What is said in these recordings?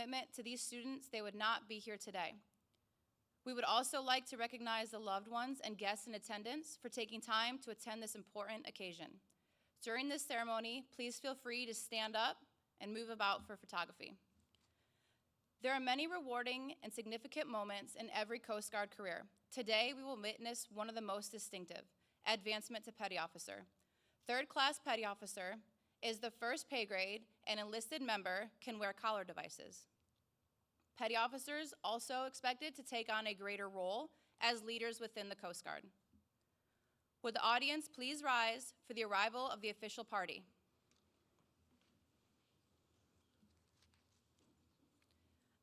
commitment to these students, they would not be here today. We would also like to recognize the loved ones and guests in attendance for taking time to attend this important occasion. During this ceremony, please feel free to stand up and move about for photography. There are many rewarding and significant moments in every Coast Guard career. Today, we will witness one of the most distinctive, advancement to Petty Officer. Third class Petty Officer is the first pay grade, and enlisted member can wear collar devices. Petty officers also expected to take on a greater role as leaders within the Coast Guard. Would the audience please rise for the arrival of the official party?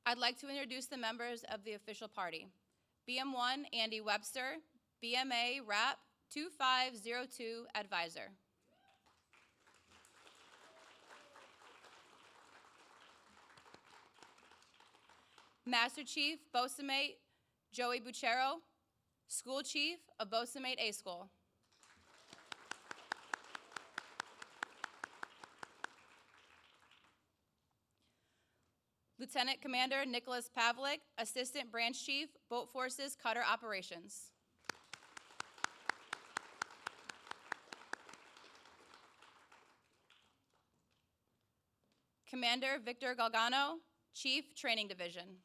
I'd like to introduce the members of the official party. BM1, Andy Webster, BMA, RAP 2502, Advisor. Master Chief, Boatswainmate Joey Buchero, School Chief of Boatswainmate A School. Lieutenant Commander Nicholas Pavlik, Assistant Branch Chief, Boat Forces Cutter Operations. Commander Victor Galgano, Chief, Training Division.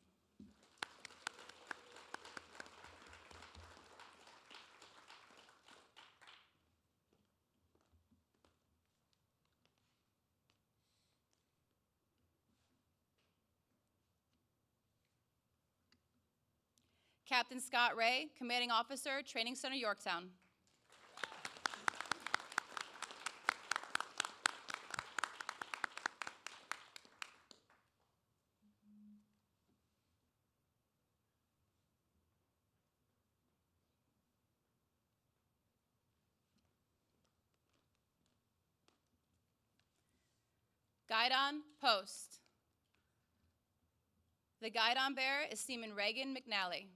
Captain Scott Ray, Commanding Officer, Training Center, Yorktown. Guidon, post. The guidon bearer is Seaman Reagan McNally.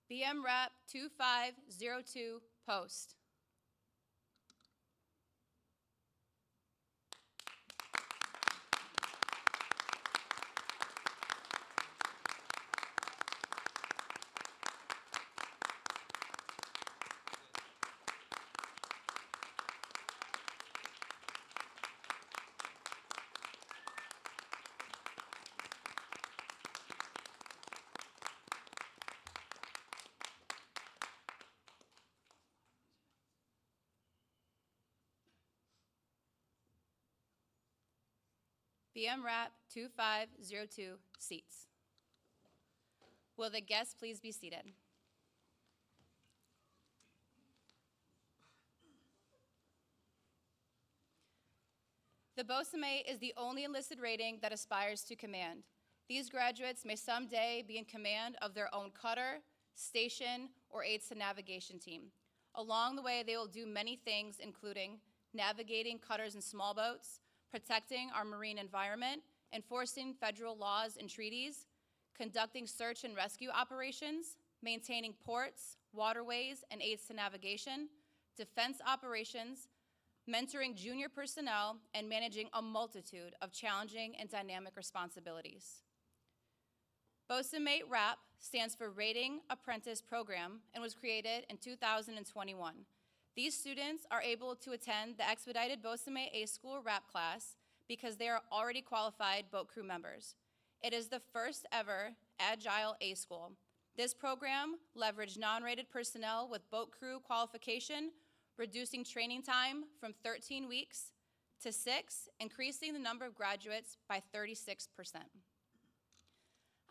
BM Rep 2502, post. BM Rep 2502, seats. Will the guests please be seated? The boatswainmate is the only enlisted rating that aspires to command. These graduates may someday be in command of their own cutter, station, or aids to navigation team. Along the way, they will do many things, including navigating cutters and small boats, protecting our marine environment, enforcing federal laws and treaties, conducting search and rescue operations, maintaining ports, waterways, and aids to navigation, defense operations, mentoring junior personnel, and managing a multitude of challenging and dynamic responsibilities. Boatswainmate RAP stands for Rating Apprentice Program and was created in 2021. These students are able to attend the expedited Boatswainmate A School RAP class because they are already qualified boat crew members. It is the first ever Agile A School. This program leveraged non-rated personnel with boat crew qualification, reducing training time from 13 weeks to 6, increasing the number of graduates by 36%.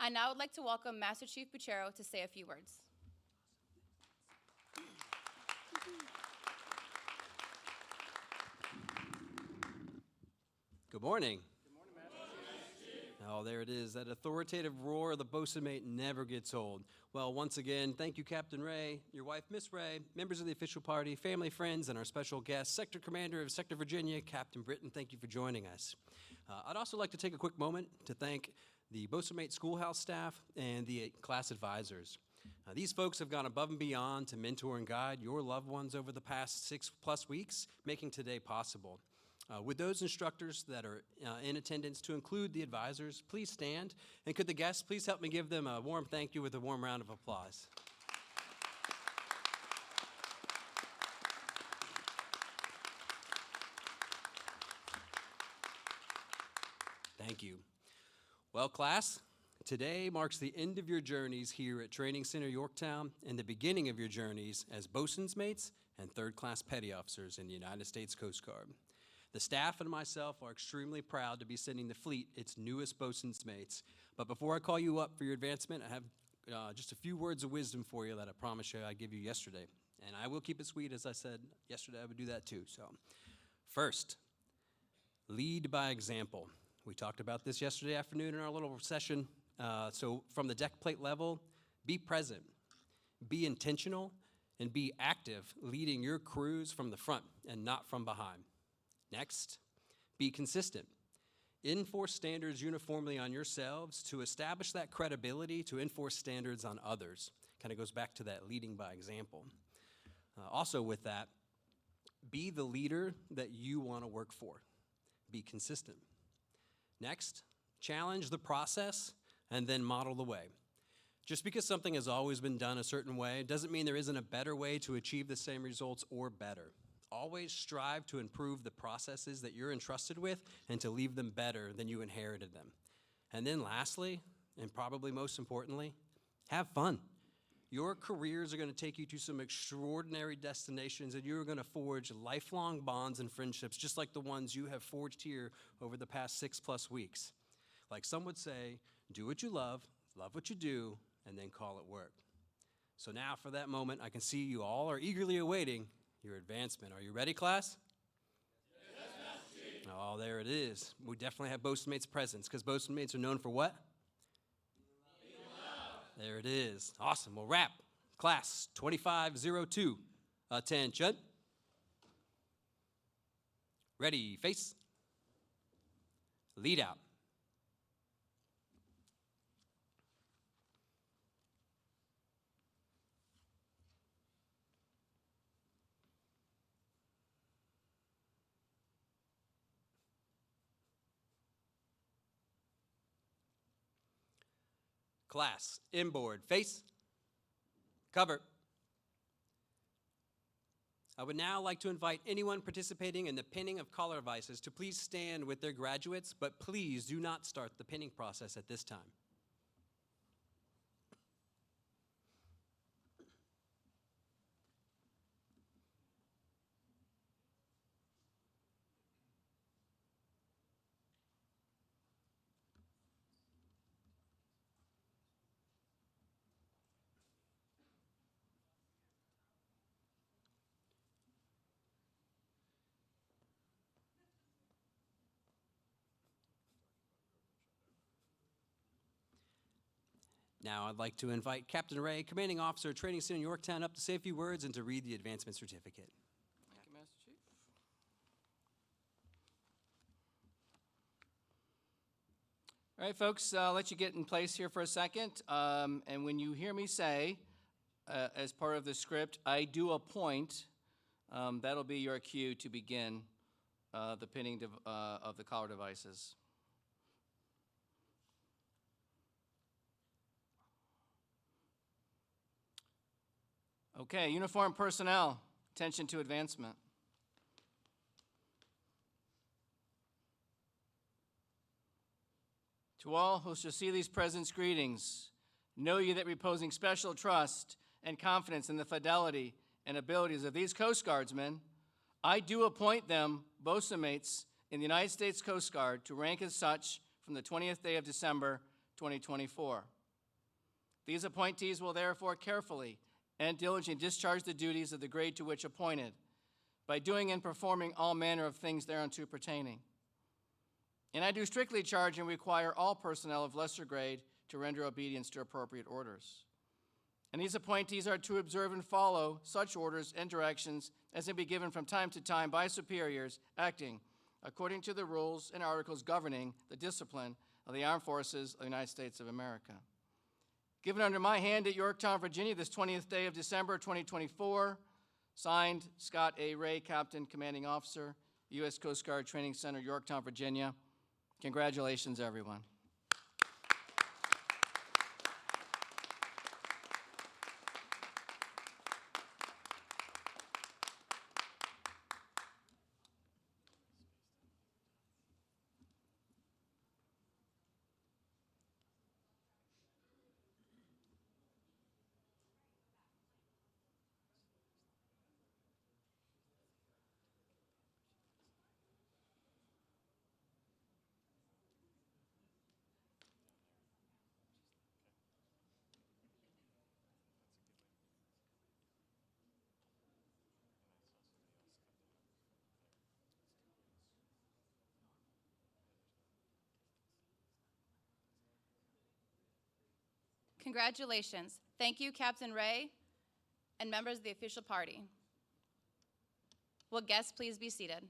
I now would like to welcome Master Chief Buchero to say a few words. Good morning. Good morning, Master Chief. Oh, there it is. That authoritative roar of the bosun mate never gets old. Well, once again, thank you, Captain Ray, your wife, Miss Ray, members of the official party, family, friends, and our special guest, Sector Commander of Sector Virginia, Captain Britton. Thank you for joining us. I'd also like to take a quick moment to thank the bosun mate schoolhouse staff and the class advisors. These folks have gone above and beyond to mentor and guide your loved ones over the past 6+ weeks, making today possible. With those instructors that are in attendance, to include the advisors, please stand. And could the guests please help me give them a warm thank you with a warm round of applause. Thank you. Well, class, today marks the end of your journeys here at Training Center Yorktown and the beginning of your journeys as bosun's mates and third-class petty officers in the United States Coast Guard. The staff and myself are extremely proud to be sending the fleet its newest bosun's mates. But before I call you up for your advancement, I have just a few words of wisdom for you that I promised you I'd give you yesterday. And I will keep it sweet, as I said yesterday I would do that too. So, first, lead by example. We talked about this yesterday afternoon in our little session. So from the deck plate level, be present, be intentional, and be active, leading your crews from the front and not from behind. Next, be consistent. Enforce standards uniformly on yourselves to establish that credibility to enforce standards on others. Kind of goes back to that leading by example. Also with that, be the leader that you want to work for. Be consistent. Next, challenge the process and then model the way. Just because something has always been done a certain way doesn't mean there isn't a better way to achieve the same results or better. Always strive to improve the processes that you're entrusted with and to leave them better than you inherited them. And then lastly, and probably most importantly, have fun. Your careers are going to take you to some extraordinary destinations, and you're going to forge lifelong bonds and friendships just like the ones you have forged here over the past 6+ weeks. Like some would say, do what you love what you do, and then call it work. So now for that moment, I can see you all are eagerly awaiting your advancement. Are you ready, class? Yes, Master Chief. Oh, there it is. We definitely have bosun mates presence, because bosun mates are known for what? There it is. Awesome. We'll wrap. Class 2502. Attention. Ready, face. Lead out. Class, inboard, face, cover. I would now like to invite anyone participating in the pinning of collar devices to please stand with their graduates, but please do not start the pinning process at this time. Now I'd like to invite Captain Ray, Commanding Officer, Training Center Yorktown, up to say a few words and to read the advancement certificate. Thank you, Master Chief. All right, folks, I'll let you get in place here for a second. And when you hear me say, as part of the script, I do appoint, that'll be your cue to begin the pinning of the collar devices. Okay, uniformed personnel, attention to advancement. To all who shall see these presents, greetings. Know ye that reposing special trust and confidence in the fidelity and abilities of these Coast Guardsmen, I do appoint them bosun mates in the United States Coast Guard to rank as such from the 20th day of December, 2024. These appointees will therefore carefully and diligently discharge the duties of the grade to which appointed, by doing and performing all manner of things thereunto pertaining. And I do strictly charge and require all personnel of lesser grade to render obedience to appropriate orders. And these appointees are to observe and follow such orders and directions as may be given from time to time by superiors acting according to the rules and articles governing the discipline of the Armed Forces of the United States of America. Given under my hand at Yorktown, Virginia, this 20th day of December 2024, signed Scott A. Ray, Captain, Commanding Officer, U.S. Coast Guard Training Center, Yorktown, Virginia. Congratulations, everyone. Congratulations. Thank you, Captain Ray, and members of the official party. Will guests please be seated?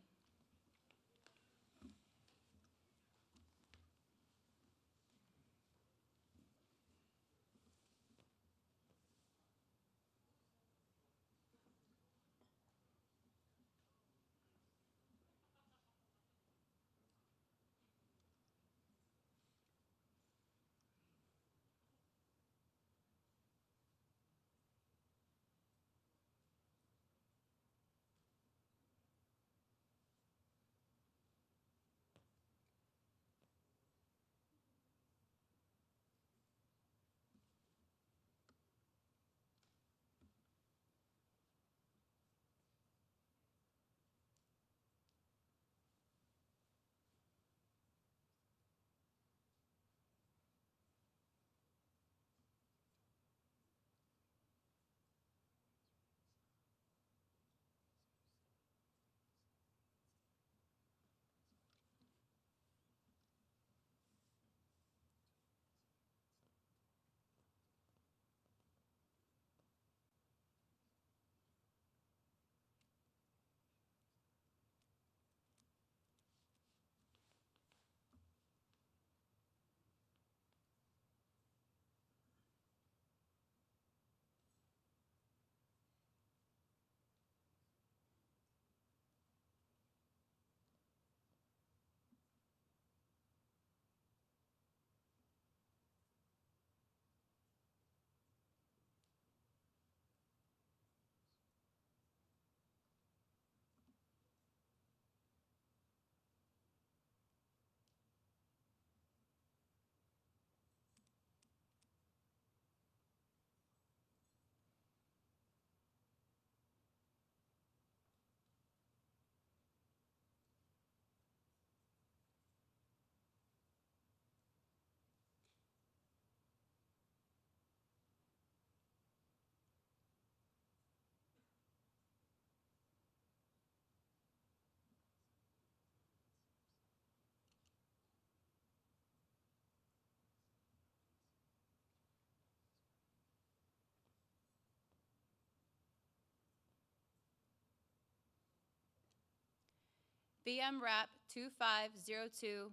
VM Rap 2502,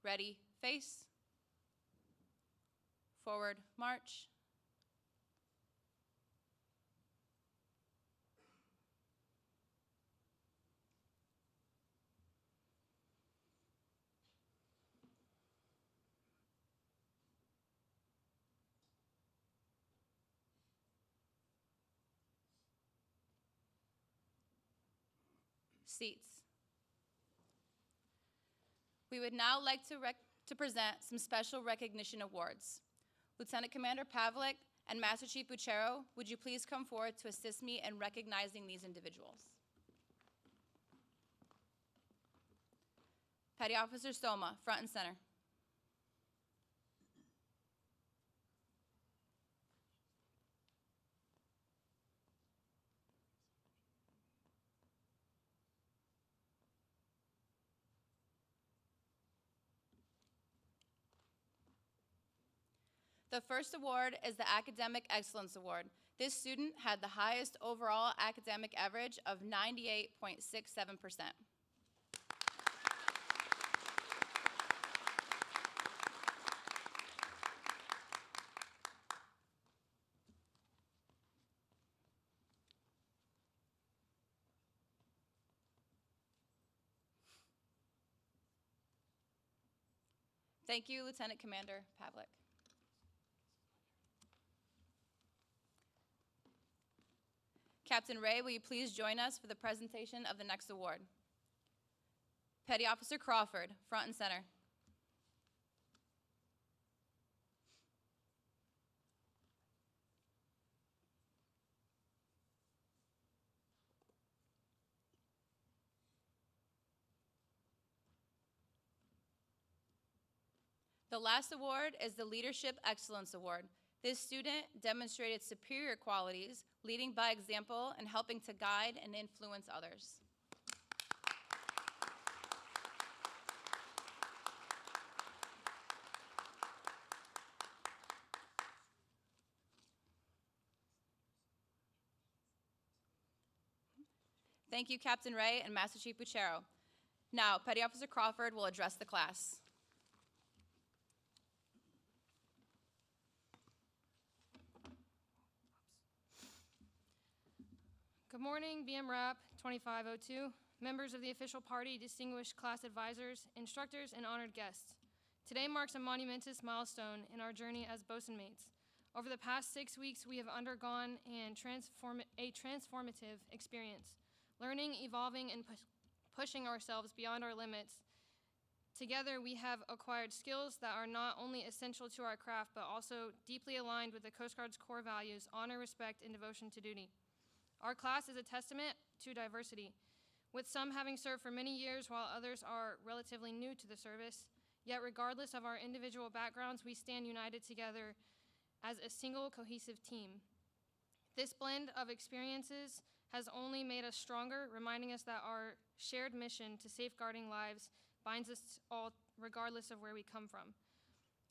ready, face. Forward, march. Seats. We would now like to present some special recognition awards. Lieutenant Commander Pavlik and Master Chief Buchero, would you please come forward to assist me in recognizing these individuals? Petty Officer Stoma, front and center. The first award is the Academic Excellence Award. This student had the highest overall academic average of 98.67%. Thank you, Lieutenant Commander Pavlik. Captain Ray, will you please join us for the presentation of the next award? Petty Officer Crawford, front and center. The last award is the Leadership Excellence Award. This student demonstrated superior qualities, leading by example and helping to guide and influence others. Thank you, Captain Ray and Master Chief Buchero. Now, Petty Officer Crawford will address the class. Good morning, BM Rap 2502, members of the official party, distinguished class advisors, instructors, and honored guests. Today marks a monumentous milestone in our journey as bosun mates. Over the past 6 weeks, we have undergone a transformative experience, learning, evolving, and pushing ourselves beyond our limits. Together, we have acquired skills that are not only essential to our craft, but also deeply aligned with the Coast Guard's core values: honor, respect, and devotion to duty. Our class is a testament to diversity, with some having served for many years while others are relatively new to the service. Yet regardless of our individual backgrounds, we stand united together as a single cohesive team. This blend of experiences has only made us stronger, reminding us that our shared mission to safeguarding lives binds us all regardless of where we come from.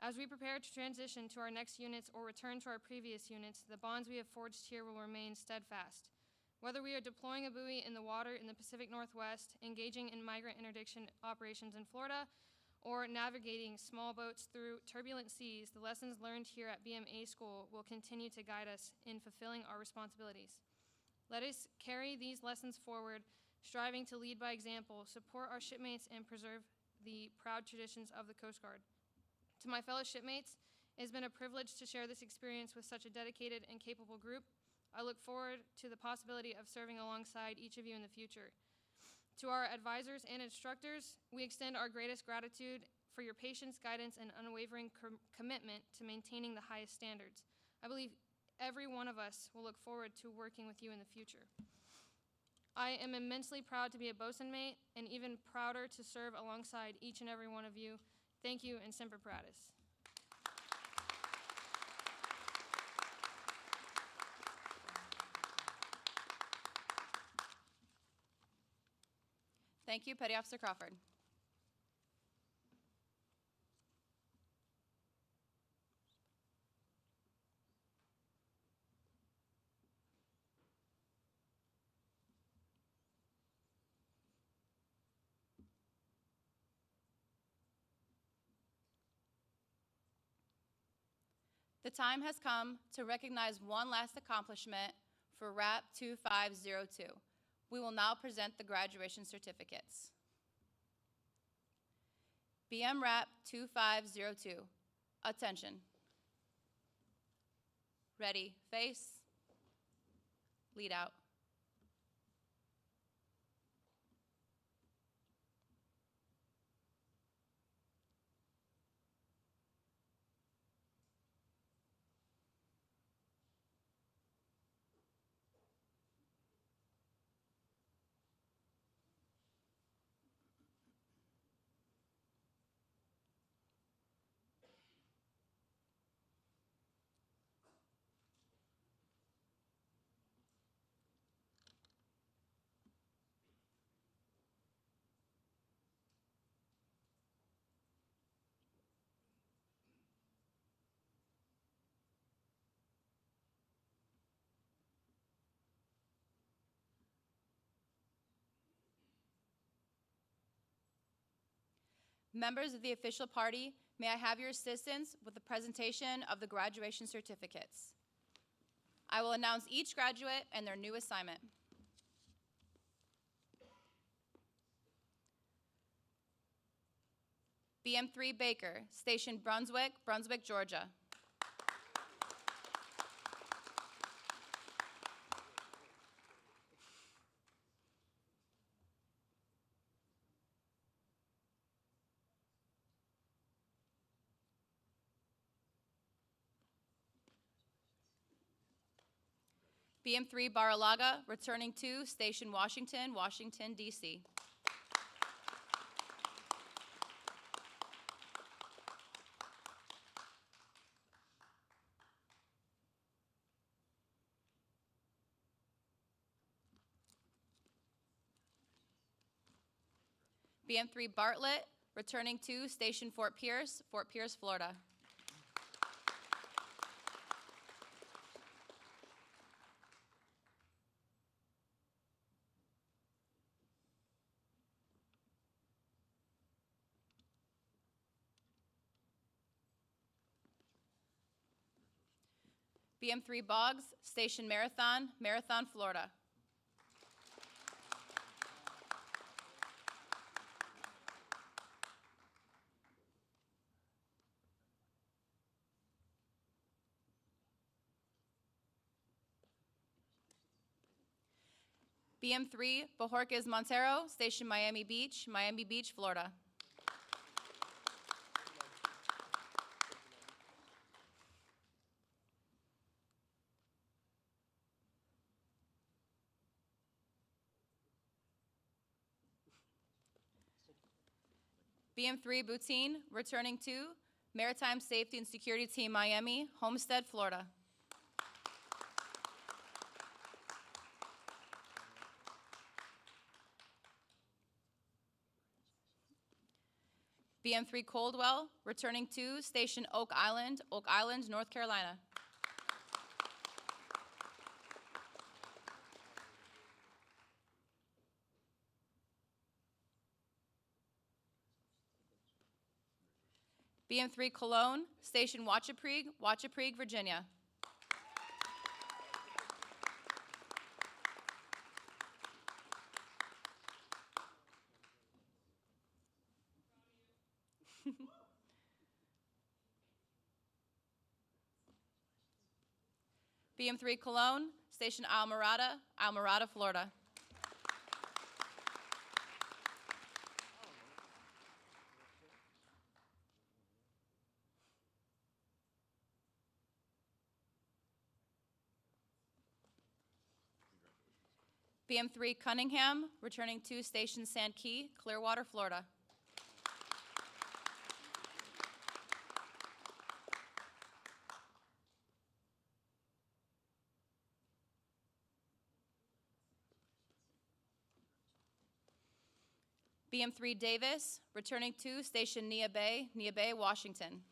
As we prepare to transition to our next units or return to our previous units, the bonds we have forged here will remain steadfast. Whether we are deploying a buoy in the water in the Pacific Northwest, engaging in migrant interdiction operations in Florida, or navigating small boats through turbulent seas, the lessons learned here at BMA School will continue to guide us in fulfilling our responsibilities. Let us carry these lessons forward, striving to lead by example, support our shipmates, and preserve the proud traditions of the Coast Guard. To my fellow shipmates, it has been a privilege to share this experience with such a dedicated and capable group. I look forward to the possibility of serving alongside each of you in the future. To our advisors and instructors, we extend our greatest gratitude for your patience, guidance, and unwavering commitment to maintaining the highest standards. I believe every one of us will look forward to working with you in the future. I am immensely proud to be a bosun mate, and even prouder to serve alongside each and every one of you. Thank you, and Semper Paratus. Thank you, Petty Officer Crawford. The time has come to recognize one last accomplishment for RAP 2502. We will now present the graduation certificates. BM RAP 2502, attention. Ready, face, lead out. Members of the official party, may I have your assistance with the presentation of the graduation certificates? I will announce each graduate and their new assignment. BM3 Baker, Station Brunswick, Brunswick, Georgia. BM3 Baralaga, returning to Station Washington, Washington, D.C. BM3 Bartlett, returning to Station Fort Pierce, Florida. BM3 Boggs, Station Marathon, Marathon, Florida. BM3 Bojorquez Montero, Station Miami Beach, Florida. BM3 Boutine, returning to Maritime Safety and Security Team Miami, Homestead, Florida. BM3 Coldwell, returning to Station Oak Island, North Carolina. BM3 Cologne, Station Wachapreague, Virginia. BM3 Cologne, Station Almirada, Florida. BM3 Cunningham, returning to Station Sand Key, Clearwater, Florida. BM3 Davis, returning to Station Nia Bay, Washington.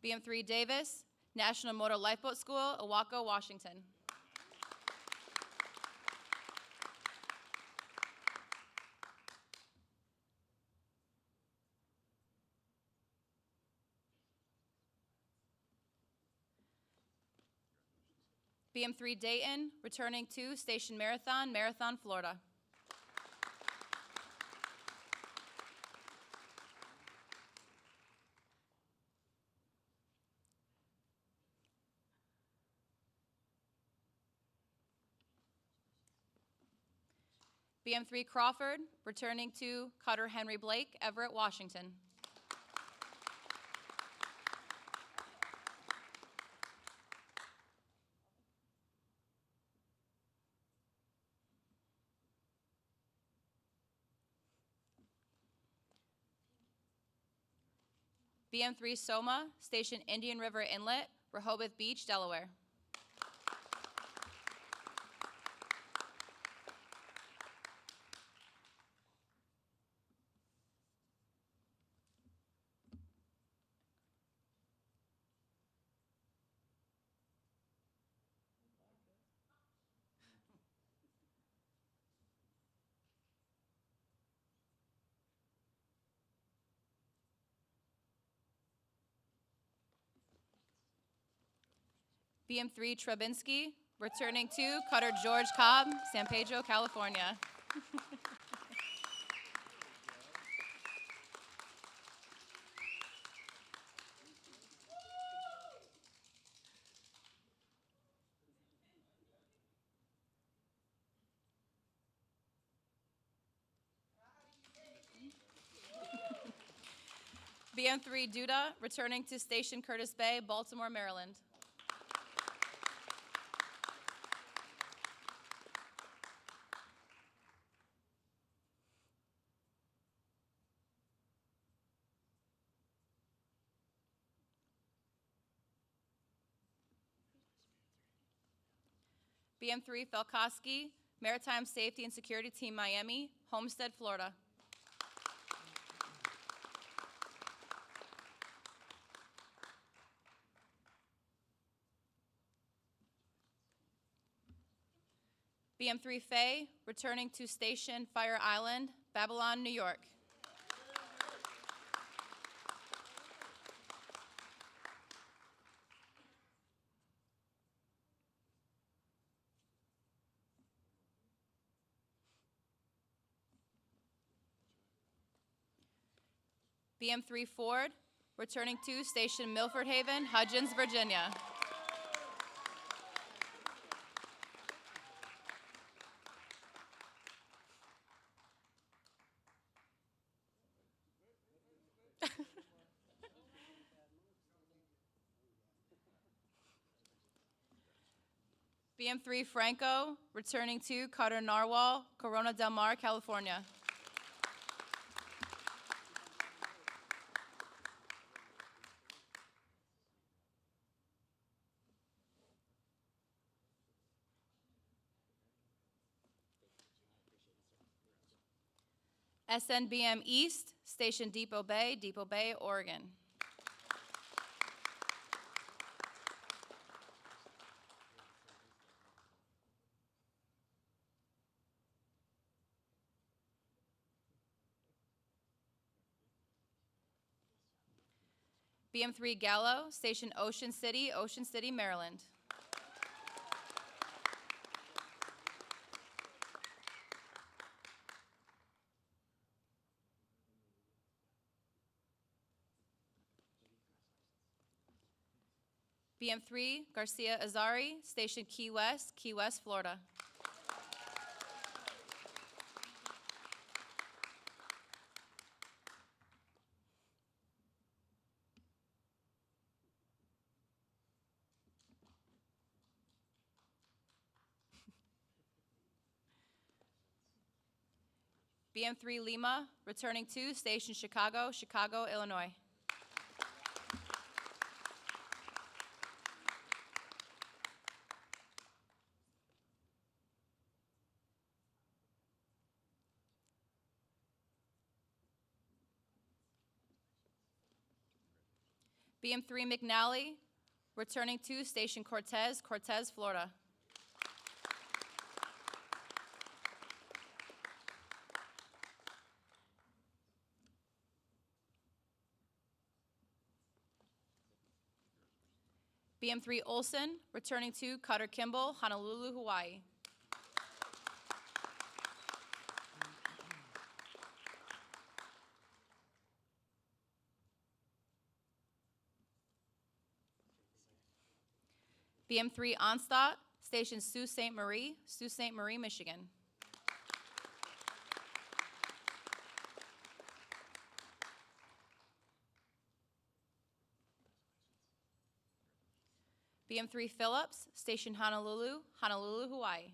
BM3 Davis, National Motor Lifeboat School, Owaco, Washington. BM3 Dayton, returning to Station Marathon, Florida. BM3 Crawford, returning to Cutter Henry Blake, Everett, Washington. BM3 Soma, Station Indian River Inlet, Rehoboth Beach, Delaware. BM3 Trubinsky, returning to Cutter George Cobb, San Pedro, California. BM3 Duda, returning to Station Curtis Bay, Baltimore, Maryland. BM3 Felkowski, Maritime Safety and Security Team Miami, Homestead, Florida. BM3 Faye, returning to Station Fire Island, Babylon, New York. BM3 Ford, returning to Station Milford Haven, Hudgens, Virginia. BM3 Franco, returning to Carter Narwhal, Corona Del Mar, California. SNBM East, Station Depot Bay, Oregon. BM3 Gallo, Station Ocean City, Maryland. BM3 Garcia Azari, Station Key West, Florida. BM3 Lima, returning to Station Chicago, Illinois. BM3 McNally, returning to Station Cortez, Florida. BM3 Olson, returning to Cutter Kimball, Honolulu, Hawaii. BM3 Onstadt, Station Sault Ste. Marie, Michigan. BM3 Phillips, Station Honolulu, Hawaii.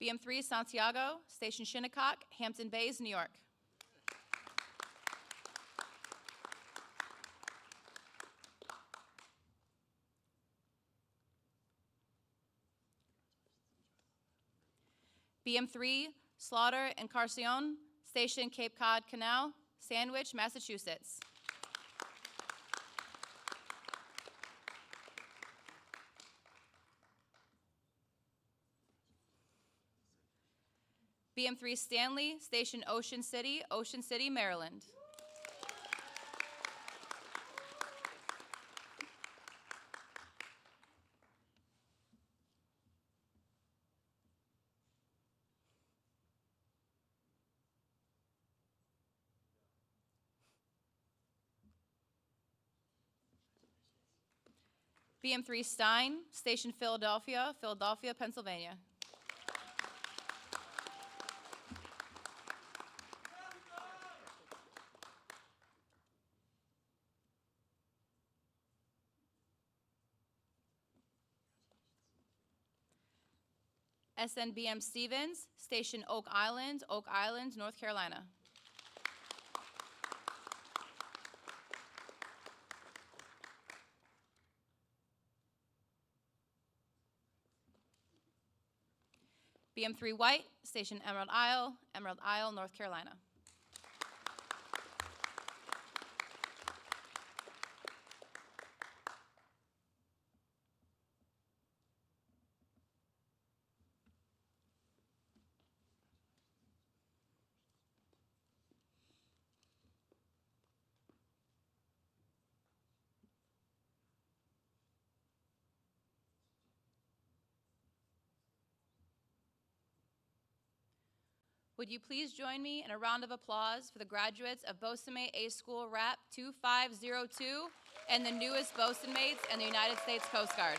BM3 Santiago, Station Shinnecock, Hampton Bays, New York. BM3 Slaughter Encarnacion, Station Cape Cod Canal, Sandwich, Massachusetts. BM3 Stanley, Station Ocean City, Maryland. BM3 Stein, Station Philadelphia, Pennsylvania. SNBM Stevens, Station Oak Island, North Carolina. BM3 White, Station Emerald Isle, North Carolina. Would you please join me in a round of applause for the graduates of Bosun Mate A School RAP 2502 and the newest Bosun Mates in the United States Coast Guard.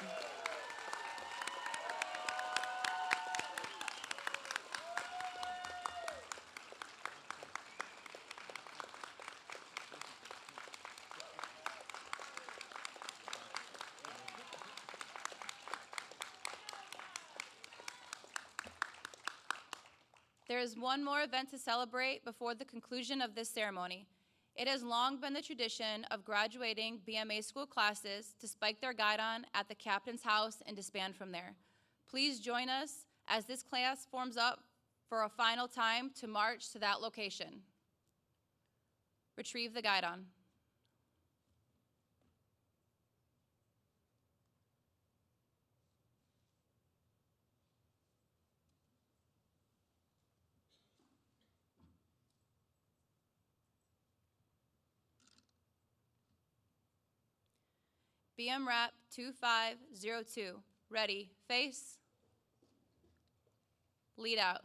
There is one more event to celebrate before the conclusion of this ceremony. It has long been the tradition of graduating BMA school classes to spike their guidon at the captain's house and disband from there. Please join us as this class forms up for a final time to march to that location. Retrieve the guidon. BM RAP 2502. Ready, face, lead out.